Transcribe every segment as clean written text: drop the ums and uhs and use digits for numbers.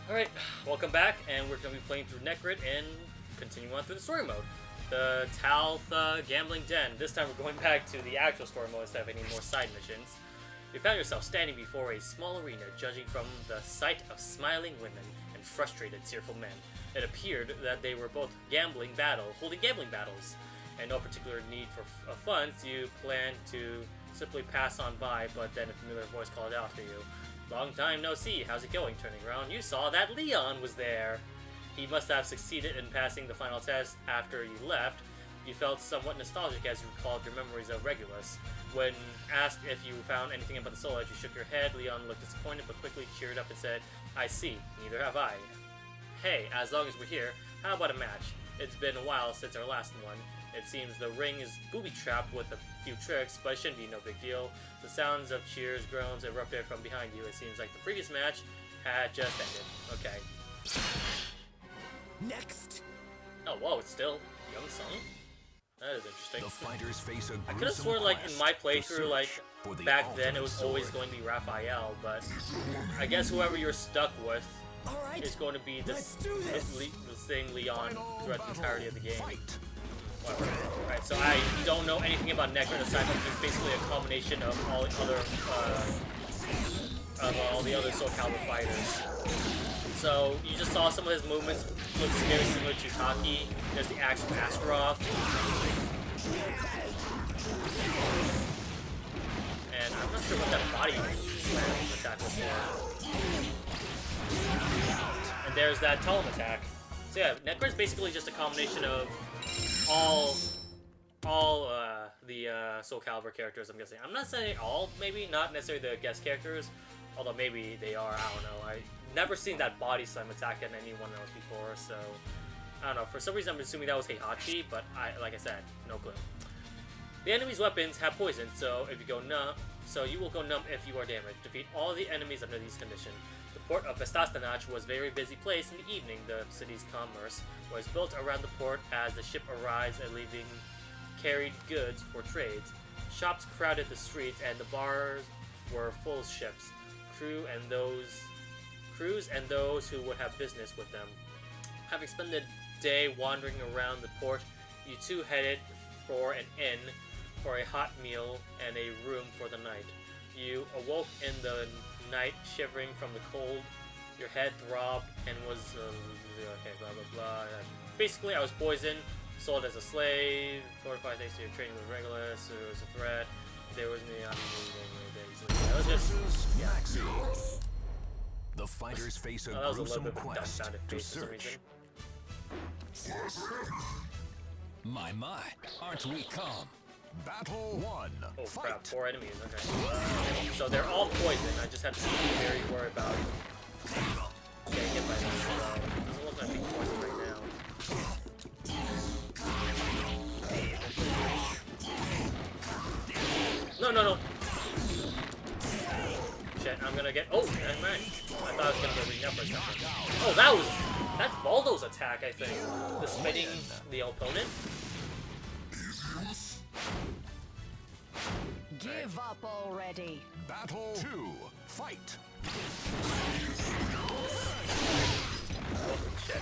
Alright, welcome back, and we're going to be playing through Necrit and continuing on through the story mode. The Taltha Gambling Den. This time we're going back to the actual story mode instead of any more side missions. You found yourself standing before a small arena, judging from the sight of smiling women and frustrated, tearful men. It appeared that they were both holding gambling battles, and no particular need for funds. You planned to simply pass on by, but then a familiar voice called out to you. Long time no see, how's it going? Turning around, you saw that Leon was there. He must have succeeded in passing the final test after you left. You felt somewhat nostalgic as you recalled your memories of Regulus. When asked if you found anything about the Soul Edge, you shook your head. Leon looked disappointed but quickly cheered up and said, I see, neither have I. Hey, as long as we're here, how about a match? It's been a while since our last one. It seems the ring is booby-trapped with a few tricks, but it shouldn't be no big deal. The sounds of cheers, groans erupted from behind you. It seems like the previous match had just ended. Okay. Next. Oh, whoa, it's still Young Sung? That is interesting. The fighters face a I could have sworn, like, in my playthrough, like, back then it was always going to be Raphael, but I guess whoever you're stuck with is going to be the same Leon throughout the entirety of the game. Alright, so I don't know anything about Necrit aside from it's basically a combination of all the other SoulCalibur fighters. So you just saw some of his movements look very similar to Taki. There's the axe from Astaroth. And I'm not sure what that body attack was for. And there's that Talon attack. So yeah, Necrit's basically just a combination of all the SoulCalibur characters, I'm guessing. I'm not saying all, maybe, not necessarily the guest characters, although maybe they are, I don't know. I've never seen that body slam attack in anyone else before, so I don't know. For some reason, I'm assuming that was Heihachi, but like I said, no clue. The enemy's weapons have poison, so if you go numb, you will go numb if you are damaged. Defeat all the enemies under these conditions. The port of Pota-DOH was a very busy place in the evening. The city's commerce was built around the port as the ship arrived and leaving carried goods for trades. Shops crowded the streets and the bars were full of ships, crews and those who would have business with them. Having spent the day wandering around the port, you two headed for an inn for a hot meal and a room for the night. You awoke in the night, shivering from the cold. Your head throbbed and was okay, blah blah blah. Basically, I was poisoned, sold as a slave, 4 to 5 days to your training with Regulus. It was a threat. There was me. That was just the fighters face a gruesome quest to search. My, aren't we come? Battle 1. Oh crap, 4 enemies, okay. So they're all poison, I just have to be very worried about getting hit by them. Doesn't look like being poisoned right now. No. Shit, I'm gonna get... Oh, never mind. I thought I was gonna get ringed up or something. Oh, that's Baldo's attack, I think. The spinning the opponent. Give up already. Battle 2. Fight. Oh, shit.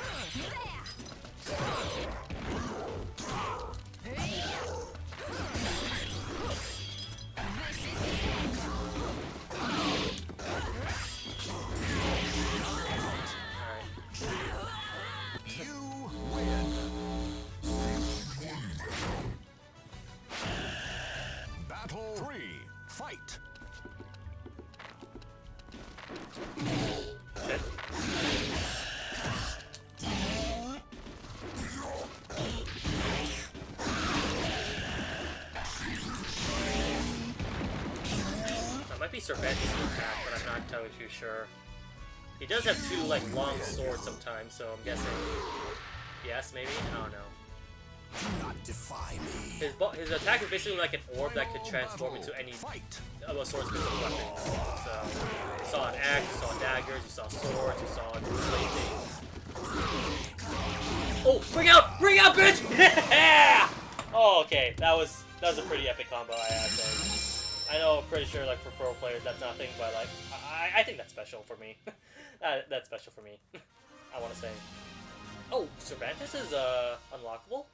Battle 3. Fight. Shit. That might be Cervantes' attack, but I'm not totally too sure. He does have 2 like long swords sometimes, so I'm guessing yes, maybe? I don't know. Do not defy me. His attack is basically like an orb that could transform into any swordsman's weapons. So, you saw an axe, you saw daggers, you saw swords, you saw blade things. Oh, bring out, bitch! Yeah! Oh, okay, that was a pretty epic combo, I have to say. I know, I'm pretty sure like for pro players that's nothing, but like I think that's special for me. That's special for me. I want to say. Oh, Cervantes is unlockable.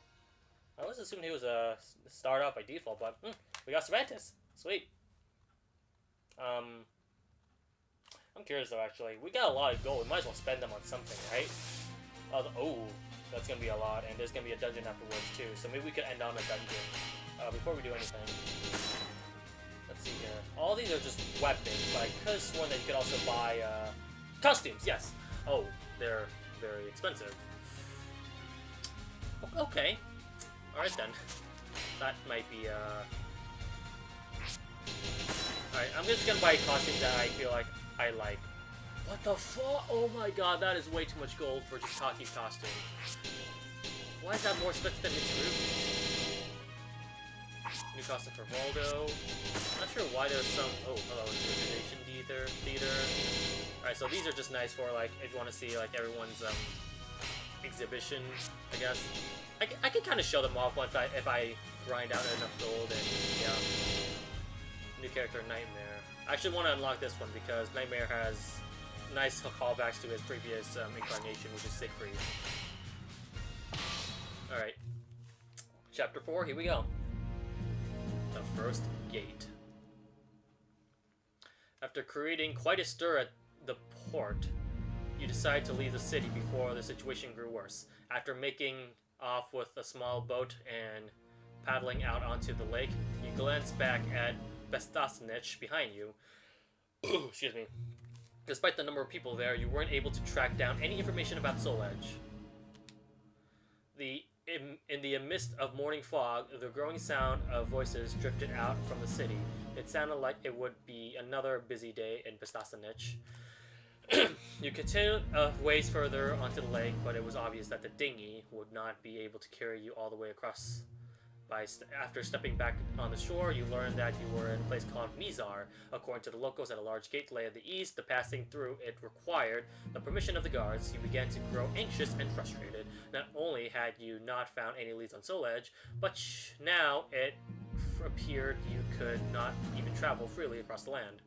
I was assuming he was a start off by default, but we got Cervantes. Sweet. I'm curious though. Actually, we got a lot of gold. We might as well spend them on something, right? Oh, that's gonna be a lot, and there's gonna be a dungeon afterwards too. So maybe we could end on a dungeon before we do anything. Let's see here. All these are just weapons, but I could have sworn that you could also buy costumes. Yes. Oh, they're very expensive. Okay. All right then. That might be Alright, I'm just gonna buy costumes that I feel like I like. What the fuck? Oh my god, that is way too much gold for just Taki's costume. Why is that more expensive than Mitsurugi's? New costume for Waldo. Not sure why there's some... Oh, hello, Invitation Theater. Alright, so these are just nice for, like, if you want to see, like, everyone's, exhibition, I guess. I can kind of show them off once if I grind out enough gold and, yeah. New character, Nightmare. I actually want to unlock this one because Nightmare has nice callbacks to his previous incarnation, which is Siegfried. Alright. Chapter 4, here we go. The First Gate. After creating quite a stir at the port, you decide to leave the city before the situation grew worse. After making off with a small boat and paddling out onto the lake, you glance back at Pota-DOH behind you. Excuse me. Despite the number of people there, you weren't able to track down any information about Soul Edge. In the midst of morning fog, the growing sound of voices drifted out from the city. It sounded like it would be another busy day in Pota-DOH. You continued a ways further onto the lake, but it was obvious that the dinghy would not be able to carry you all the way across. After stepping back on the shore, you learned that you were in a place called Mizar. According to the locals, at a large gate lay at the east. The passing through it required the permission of the guards. You began to grow anxious and frustrated. Not only had you not found any leads on Soul Edge, but now it appeared you could not even travel freely across the land.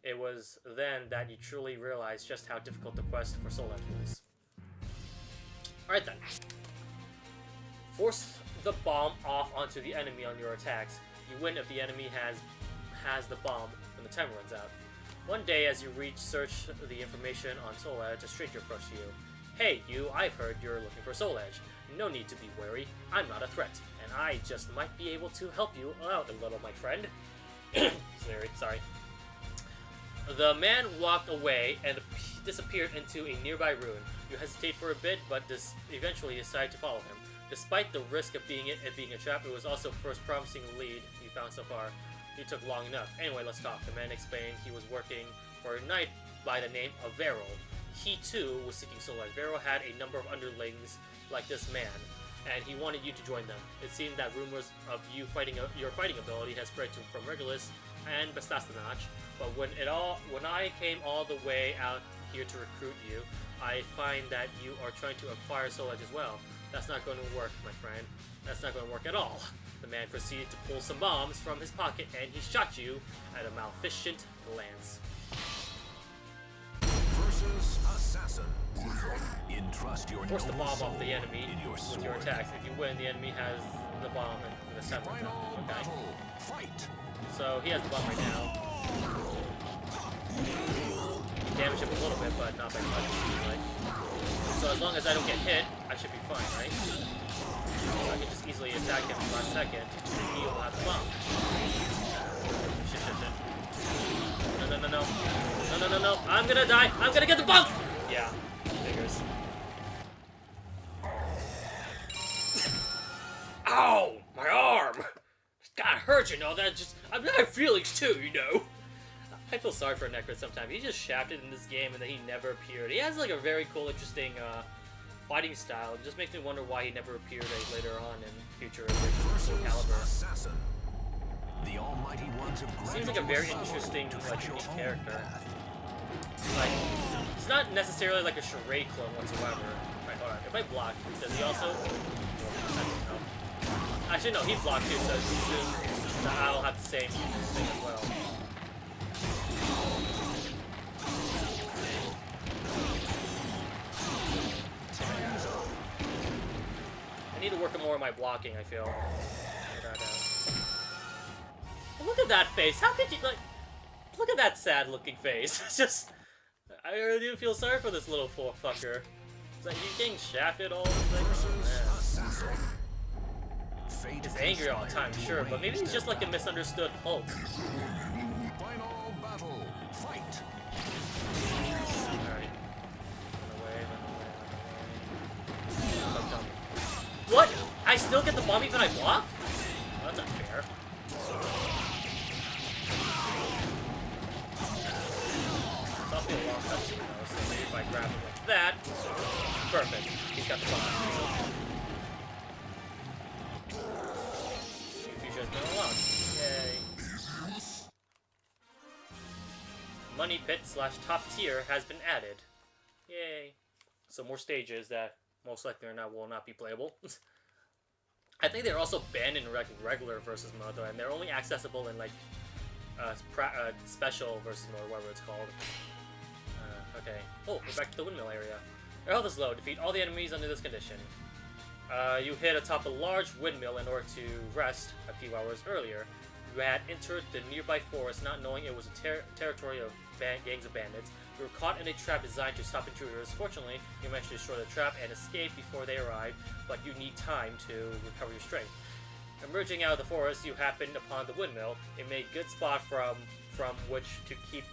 It was then that you truly realized just how difficult the quest for Soul Edge was. Alright then. Force the bomb off onto the enemy on your attacks. You win if the enemy has the bomb when the timer runs out. One day, as you search the information on Soul Edge, a stranger approached you. Hey, you, I've heard you're looking for Soul Edge. No need to be wary. I'm not a threat, and I just might be able to help you out a little, my friend. Sorry. The man walked away and disappeared into a nearby ruin. You hesitate for a bit, but eventually decide to follow him. Despite the risk of being a trap, it was also first promising lead you found so far. You took long enough. Anyway, let's talk. The man explained he was working for a knight by the name of Vero. He too was seeking Soul Edge. Vero had a number of underlings like this man, and he wanted you to join them. It seemed that rumors of your fighting ability had spread from Regulus and Pota-DOH, but when I came all the way out here to recruit you, I find that you are trying to acquire Soul Edge as well. That's not going to work, my friend. That's not going to work at all. The man proceeded to pull some bombs from his pocket, and he shot you at a maleficent glance. Versus Assassin. Entrust your Force the bomb off the enemy with your attacks. If you win, the enemy has the bomb in the center. Okay. Fight. So he has the bomb right now. Damage him a little bit, but not very much. So as long as I don't get hit, I should be fine, right? So I can just easily attack him last second, and he will have the bomb. Shit. No. I'm gonna die. I'm gonna get the bomb! Yeah, figures. Ow! My arm! It's kinda hurt, you know. I'm not feelings too, you know. I feel sorry for Necro sometimes. He just shafted in this game and then he never appeared. He has like a very cool, interesting fighting style. It just makes me wonder why he never appeared later on in future versions of SoulCalibur. The Almighty Ones of Seems like a very interesting, like, unique character. Like, it's not necessarily like a charade clone whatsoever. Right, hold on. If I block, does he also? Actually, no. He blocked too, so I'll have the same thing as well. I need to work more on my blocking, I feel. Look at that face. How could you, like... Look at that sad-looking face. It's just... I really do feel sorry for this little fucker. It's like, he's getting shafted all the thing. Oh, man. He's angry all the time, sure, but maybe he's just like a misunderstood Hulk. Final battle. Fight. Alright. Run away. What? I still get the bomb even I block? Oh, that's unfair. It's also a long cutscene though, so maybe if I grab him like that... Perfect. He's got the bomb. Fusion has been unlocked. Yay. Money pit / top tier has been added. Yay. So more stages that most likely or not will not be playable. I think they're also banned in regular versus mode though, and they're only accessible in like special versus mode, whatever it's called. Okay. Oh, we're back to the windmill area. Your health is low. Defeat all the enemies under this condition. You hit atop a large windmill in order to rest a few hours earlier. You had entered the nearby forest not knowing it was a territory of gangs of bandits. You were caught in a trap designed to stop intruders. Fortunately, you managed to destroy the trap and escape before they arrived, but you need time to recover your strength. Emerging out of the forest, you happened upon the windmill. It made a good spot from which to keep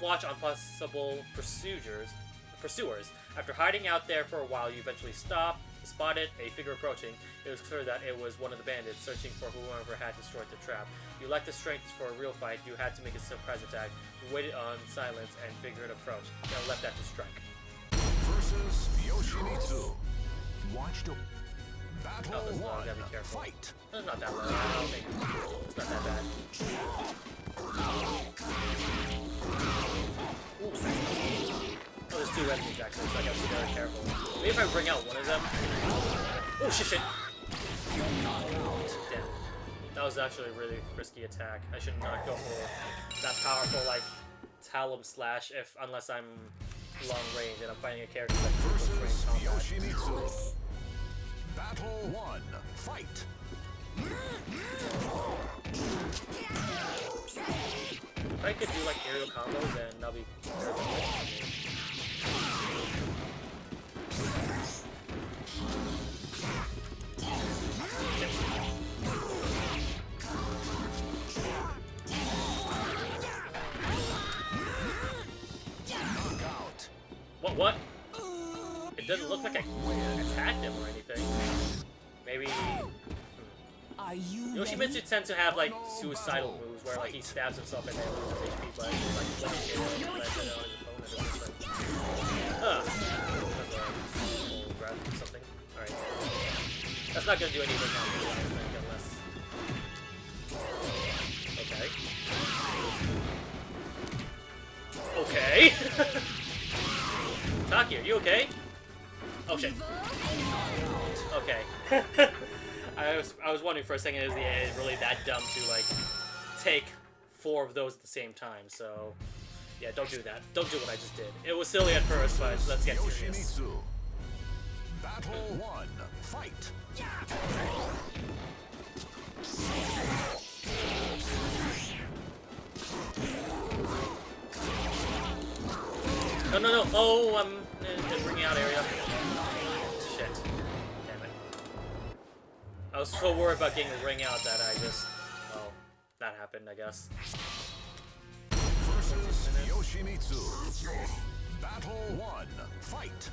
watch on possible pursuers. After hiding out there for a while, you eventually spotted a figure approaching. It was clear that it was one of the bandits searching for whoever had destroyed the trap. You lacked the strength for a real fight. You had to make a surprise attack. You waited on silence and figured approach. Now left that to strike. Versus Yoshimitsu. Watch the battle. Oh, this long. Gotta be careful. Fight. It's not that low. I don't think it's not that bad. Ooh. Oh, there's two enemies actually, so I gotta be very careful. Maybe if I bring out one of them. Oh shit! Damn. That was actually a really risky attack. I should not go for that powerful like Talum slash unless I'm long range and I'm fighting a character that's close range combat. Yoshimitsu. Battle 1. Fight. If I could do like aerial combos, then that'll be very good. What? It doesn't look like I attacked him or anything. Maybe... Yoshimitsu tends to have like suicidal moves where like he stabs himself and then loses HP, but he's like flicking it on his opponent or something. Grab something. Alright. That's not gonna do anything unless... Okay. Taki, are you okay? Oh shit. Okay. I was wondering for a second, is it really that dumb to like take 4 of those at the same time? So yeah, don't do that. Don't do what I just did. It was silly at first, but let's get serious. Battle 1. Fight. No. Oh, I'm in the ring out area. Shit. Damn it. I was so worried about getting the ring out that I just... Oh, that happened, I guess. Versus Yoshimitsu. Battle 1. Fight.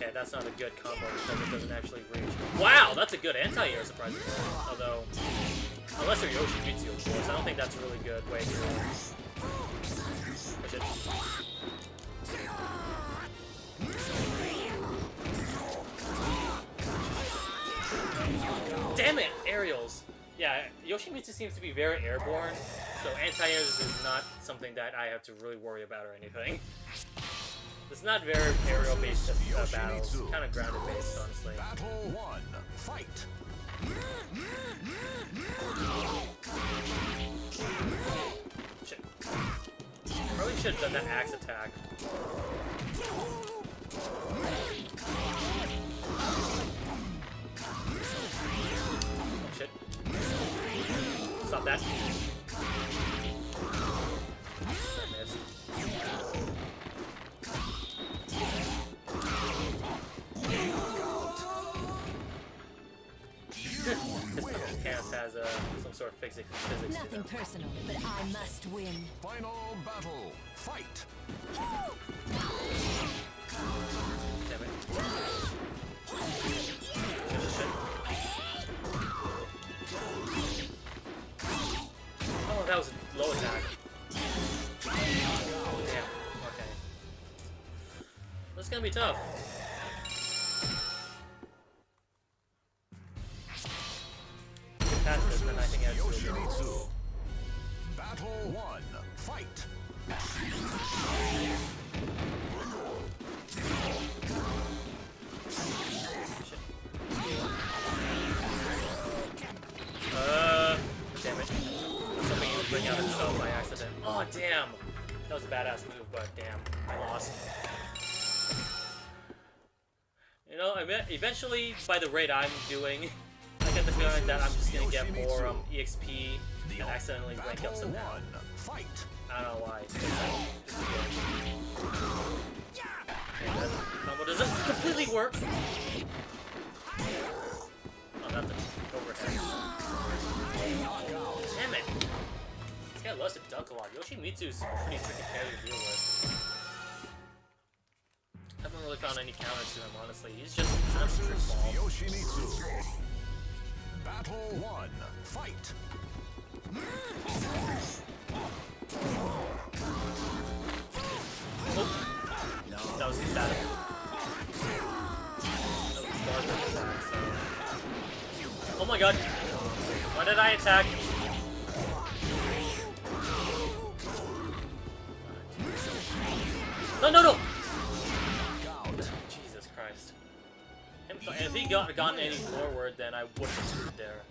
Okay, that's not a good combo because it doesn't actually reach. Wow, that's a good anti-air, surprisingly. Although, unless you're Yoshimitsu, of course, I don't think that's a really good way to push it. Damn it, aerials. Yeah, Yoshimitsu seems to be very airborne, so anti-air is not something that I have to really worry about or anything. It's not very aerial-based battles. Kind of grounded-based, honestly. Battle 1. Fight. Shit. Probably should have done that axe attack. Oh, shit. Stop that. I missed. This fucking cast has some sort of physics Nothing personal, but I must win. Final battle. Fight. Damn it. Oh, that was a low attack. Damn. Okay. This is gonna be tough. Past this, then I think I have to go. Battle 1. Fight. Damn it. Something he would bring out himself by accident. Oh, damn. That was a badass move, but damn, I lost. You know, I mean, eventually, by the rate I'm doing, I get the feeling that I'm just gonna get more EXP and accidentally rank up some now. Fight. I don't know why. That combo doesn't completely work. Oh, that's an overhead. Damn it! This guy loves to duck a lot. Yoshimitsu's a pretty tricky character to deal with. I haven't really found any counters to him, honestly. He's just kind of a trick ball. Yoshimitsu. Battle 1. Fight. Oh. That was bad. That was garbage attack, so. Oh my god! Why did I attack? No, no, no! Jesus Christ. If he gotten any forward, then I would have screwed there.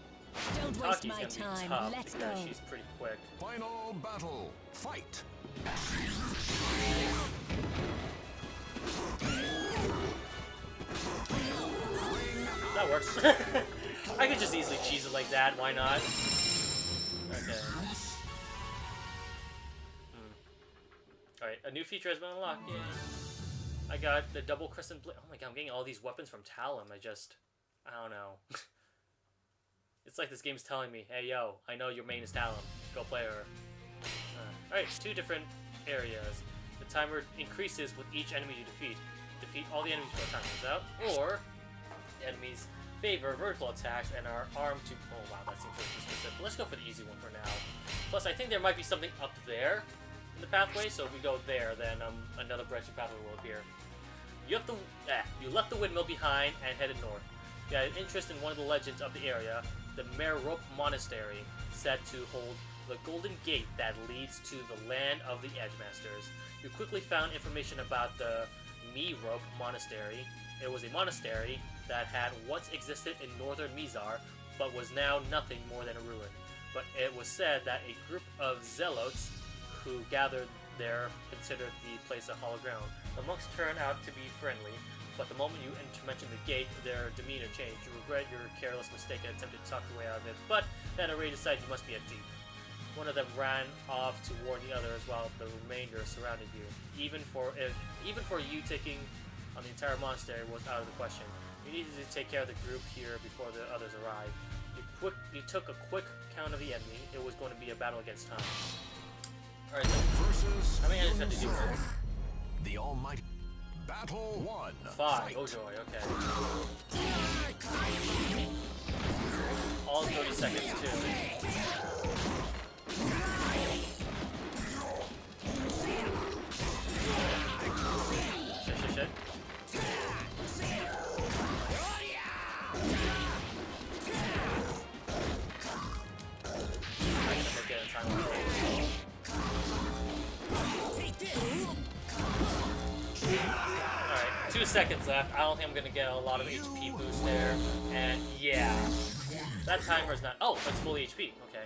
Don't waste my Taki's gonna be time. tough Let's because go. she's pretty quick. Final battle. Fight. That works. I could just easily cheese it like that. Why not? Okay. Alright, a new feature has been unlocked. Yay. I got the double crescent blade. Oh my god, I'm getting all these weapons from Talon. I don't know. It's like this game's telling me, hey yo, I know your main is Talon. Go play her. Alright, 2 different areas. The timer increases with each enemy you defeat. Defeat all the enemies before the timer runs out. Or, the enemies favor vertical attacks and are armed to... Oh wow, that seems really specific. Let's go for the easy one for now. Plus, I think there might be something up there in the pathway, so if we go there, then another branching pathway will appear. You left the windmill behind and headed north. You had an interest in one of the legends of the area, the Merope Monastery, said to hold the golden gate that leads to the land of the Edgemasters. You quickly found information about the Merope Monastery. It was a monastery that had once existed in northern Mizar, but was now nothing more than a ruin. But it was said that a group of zealots who gathered there considered the place a hollow ground. The monks turned out to be friendly, but the moment you mentioned the gate, their demeanor changed. You regret your careless mistake and attempted to talk your way out of it, but then Array decided you must be a thief. One of them ran off to warn the others while the remainder surrounded you. Even for you, taking on the entire monastery was out of the question. You needed to take care of the group here before the others arrived. You took a quick count of the enemy. It was going to be a battle against time. Alright then. How many enemies have to do this? The almighty. Battle 1. 5. Oh joy, okay. All 30 seconds too. Shit. seconds left. I don't think I'm gonna get a lot of HP boost there. And yeah, that timer's not. Oh, it's full HP. Okay.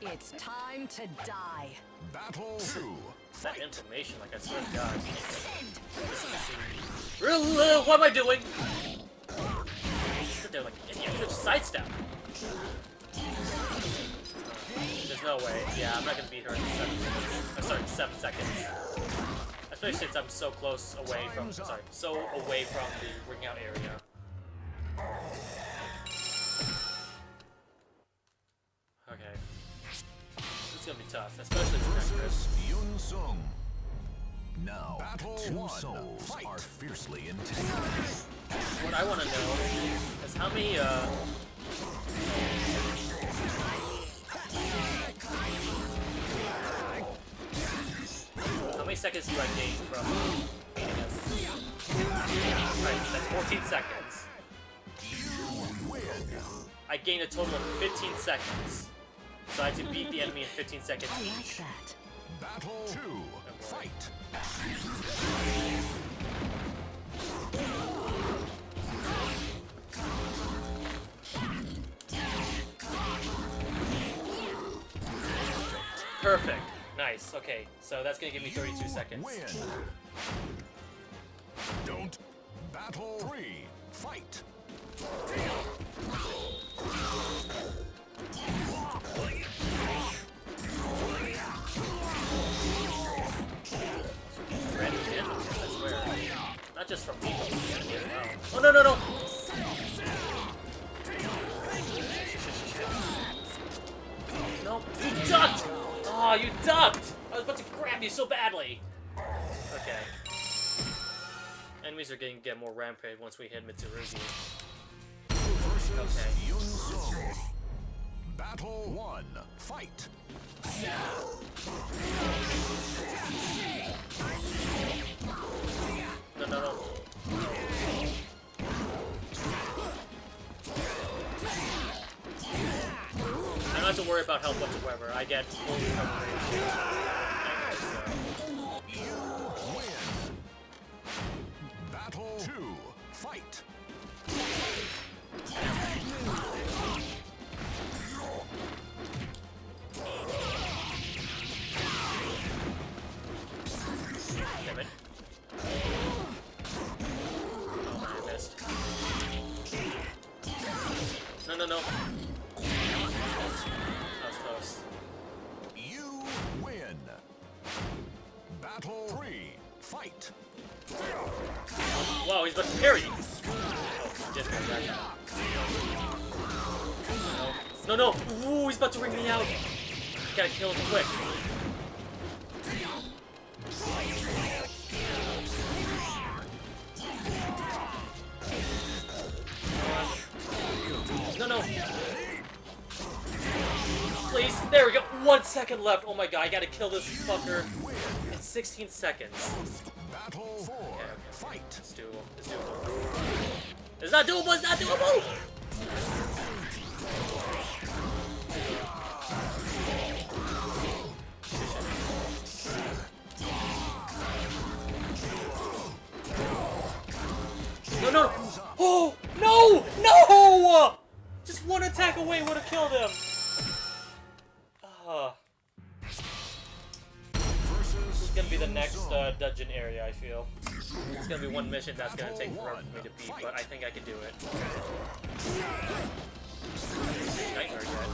It's time to die. Battle 2. That information, like I swear to God. What am I doing? Sit there like an idiot. Just sidestep. There's no way. Yeah, I'm not gonna beat her in 7 minutes. Sorry, 7 seconds. Especially since I'm so close away from. Sorry, so away from the ring out area. Okay. This is gonna be tough, especially versus Yun Sung. Now, two souls are fiercely entangled. What I want to know is how many seconds do I gain from beating us? Right, that's 14 seconds. I gain a total of 15 seconds. So I have to beat the enemy in 15 seconds I each. like that. Battle 2. Fight. Perfect. Nice. Okay, so that's gonna give me 32 seconds. Win. Don't. Battle 3. Fight. I swear. Not just from me, but from the enemy as well. Oh no no no! No, you ducked! Oh, you ducked! I was about to grab you so badly. Okay. Enemies are going to get more rampage once we hit Mitsurugi. Okay. Battle 1. Fight. No, no, no. I don't have to worry about health whatsoever. I get full recovery. You win. Battle 2. Fight. Damn it. Oh, I missed. No, no, no. That was close. You win. Battle 3. Fight. Wow, he's about to parry. Oh, he did parry that. No, no. Ooh, he's about to ring me out. Gotta kill him quick. No, no. Please. There we go. 1 second left. Oh my god, I gotta kill this fucker in 16 seconds. Battle 4. Okay. Fight. It's doable. It's doable. It's not doable. It's not doable. No, no. Oh, no, no! Just one attack away would have killed him. This is gonna be the next dungeon area, I feel. It's gonna be one mission that's gonna take forever for me to beat, but I think I can do it. Nightmare yet.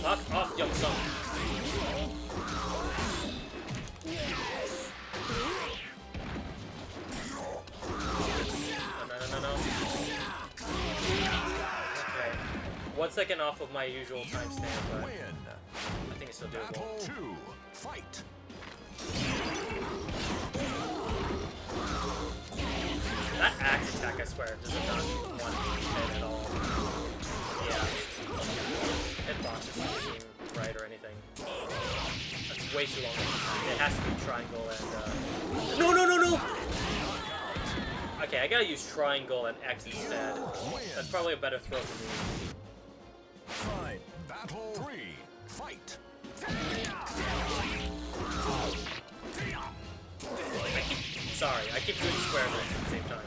Fuck off, Young Sung. No, no, no, no. Okay. 1 second off of my usual timestamp, but I think it's still doable. Battle 2. Fight. That axe attack, I swear, does not one hit at all. Yeah. Hitboxes don't seem right or anything. That's way too long. It has to be triangle and, No, no, no, no! Okay, I gotta use triangle and X instead. That's probably a better throw for me. Fine. Battle 3. Fight. Sorry, I keep doing square moves at the same time.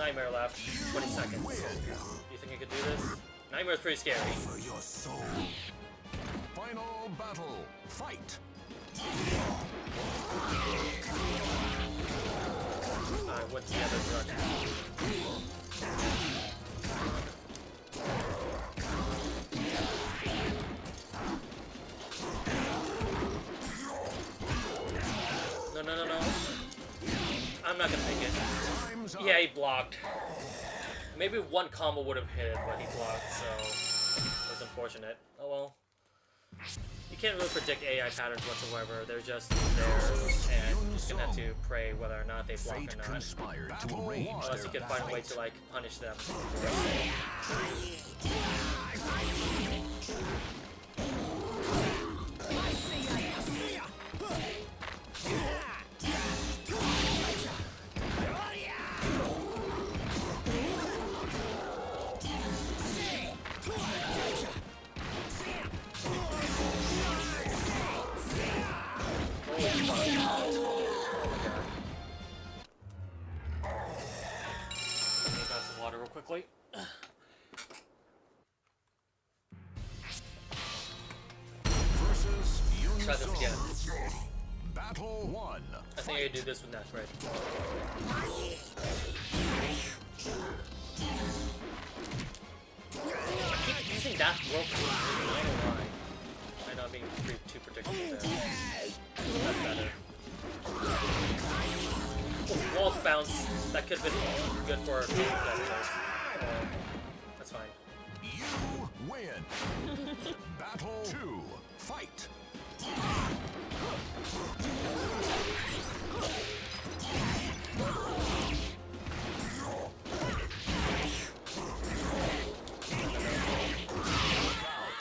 Nightmare left. 20 seconds. Do you think I could do this? Nightmare's pretty scary. For your soul. Final battle. Fight. Alright, what's the other drug? No. I'm not gonna make it. Yeah, he blocked. Maybe one combo would have hit, but he blocked, so it was unfortunate. Oh well. You can't really predict AI patterns whatsoever. They're just there, and you're just gonna have to pray whether or not they block or not. Unless you can find a way to like punish them. Quickly. Try this again. Battle 1. I think I can do this with that, right? I keep using that throw for some reason. I don't know why. Might not being too predictable there. That's better. Oh, wall bounce. That could have been good for that's fine. You win. Battle 2. Fight.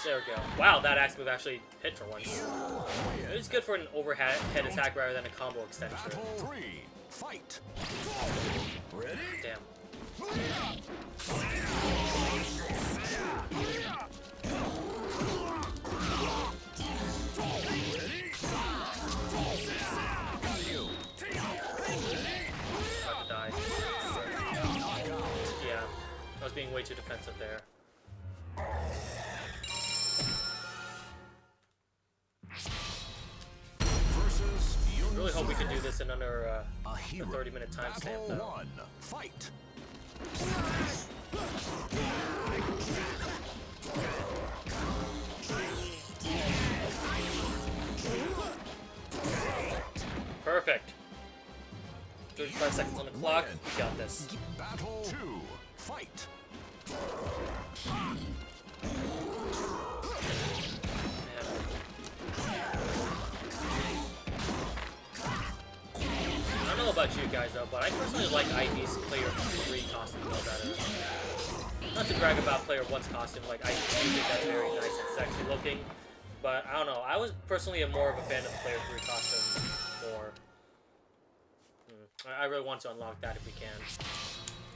There we go. Wow, that axe move actually hit for once. It was good for an overhead attack rather than a combo extension. Battle 3. Fight. Ready? Damn. About to die. Yeah, I was being way too defensive there. Really hope we can do this in under a 30-minute timestamp, though. 1. Fight. Perfect. 35 seconds on the clock. We got this. Battle 2. Fight. I don't know about you guys though, but I personally like IV's Player 3 costume better. Not to brag about Player 1's costume, like I do think that's very nice and sexy looking, but I don't know. I was personally more of a fan of the Player 3 costume more. I really want to unlock that if we can.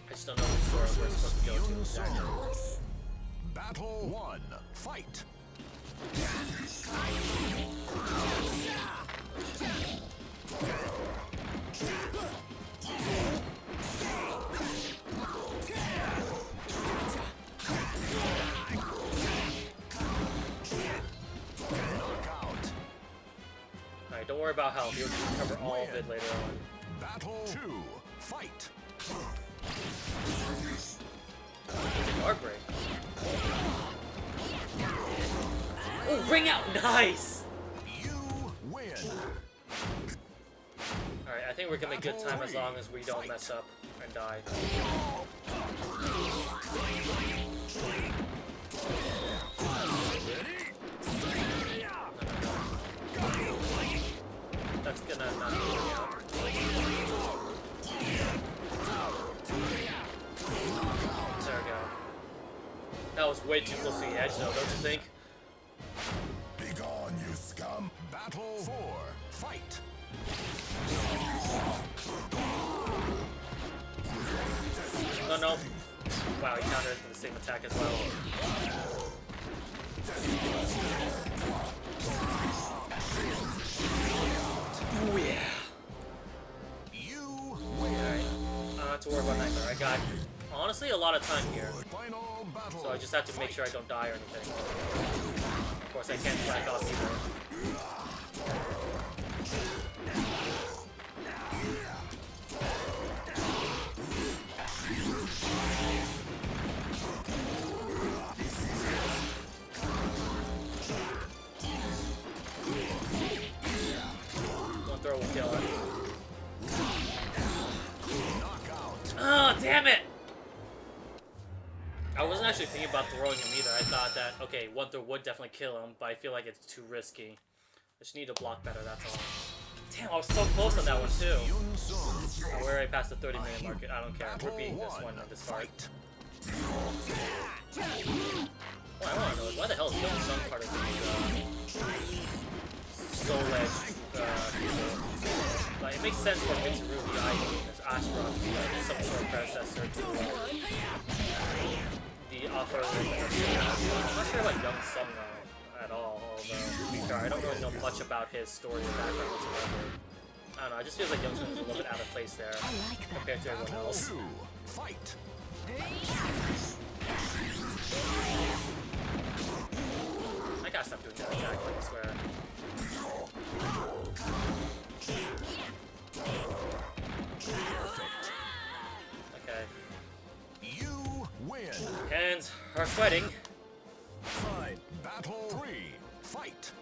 I just don't know which store we're supposed to go to exactly. Battle 1. Fight. Alright, don't worry about health. You'll cover all of it later on. Battle 2. Fight. It's a guard break. Oh, ring out! Nice! You win. Alright, I think we're gonna make good time as long as we don't mess up and die. That's gonna not work out. There we go. That was way too close to the edge though, don't you think? Be gone, you scum. Battle 4. Fight. No. Wow, he countered the same attack as well. Oh yeah. You win. have to worry about Nightmare. I got, honestly, a lot of time here. So I just have to make sure I don't die or anything. Of course, I can't slack off either. One throw will kill it. Oh, damn it! I wasn't actually thinking about throwing him either. I thought that, okay, one throw would definitely kill him, but I feel like it's too risky. I just need to block better, that's all. Damn, I was so close on that one, too. Oh, we're already past the 30-minute mark. I don't care. We're beating this one on this fight. Oh, I want to know, why the hell is Young Sung part of the Soul Edge like, it makes sense for Mitsuru the ID as Ashura to be like some sort of predecessor to the author of I'm not sure about Young Sung at all, although to be fair, I don't really know much about his story or background whatsoever. I don't know, it just feels like Young Sung is a little bit out of place there compared to everyone else. Fight. I gotta stop doing that attack, I swear. Okay. You win. Hands are sweating. Fight. Battle 3. Fight.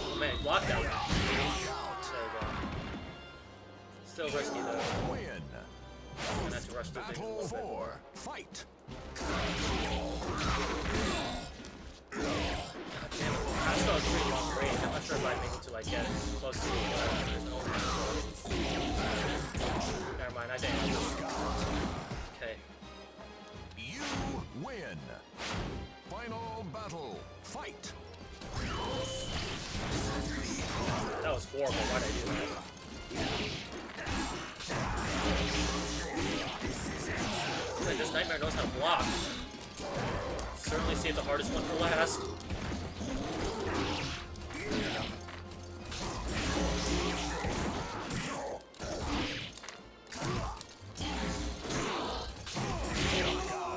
Oh man, block that one. There we go. Still risky though. Win. I'm gonna have to rush through things a Battle little bit. 4. Fight. God damn it. I still have pretty long range. I'm not sure if I'm able to like get close to the never mind, I didn't. Okay. You win. Final battle. Fight. That was horrible. Why did I do that? Like, this Nightmare knows how to block. Certainly saved the hardest one for last.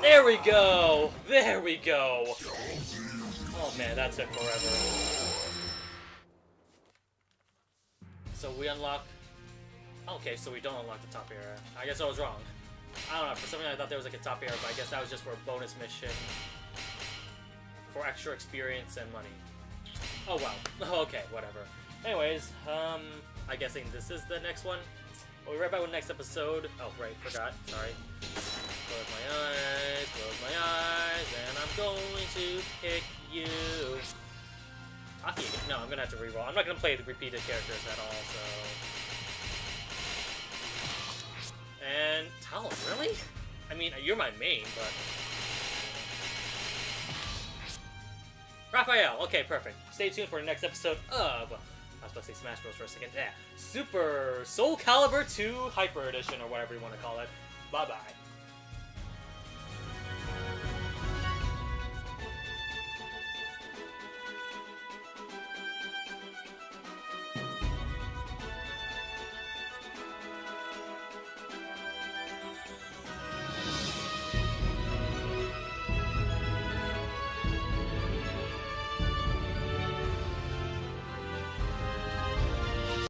There we go! There we go! Oh man, that took forever. So we unlock... Okay, so we don't unlock the top area. I guess I was wrong. I don't know, for some reason I thought there was like a top area, but I guess that was just for a bonus mission. For extra experience and money. Oh well. Okay, whatever. Anyways, I'm guessing this is the next one. We'll be right back with the next episode. Oh, right, forgot. Sorry. Close my eyes, and I'm going to pick you. Aki, no, I'm gonna have to reroll. I'm not gonna play the repeated characters at all, so... And Talon, really? I mean, you're my main, but... Raphael! Okay, perfect. Stay tuned for the next episode of... I was supposed to say Smash Bros for a second. Yeah. Super SoulCalibur 2 Hyper Edition, or whatever you want to call it. Bye-bye.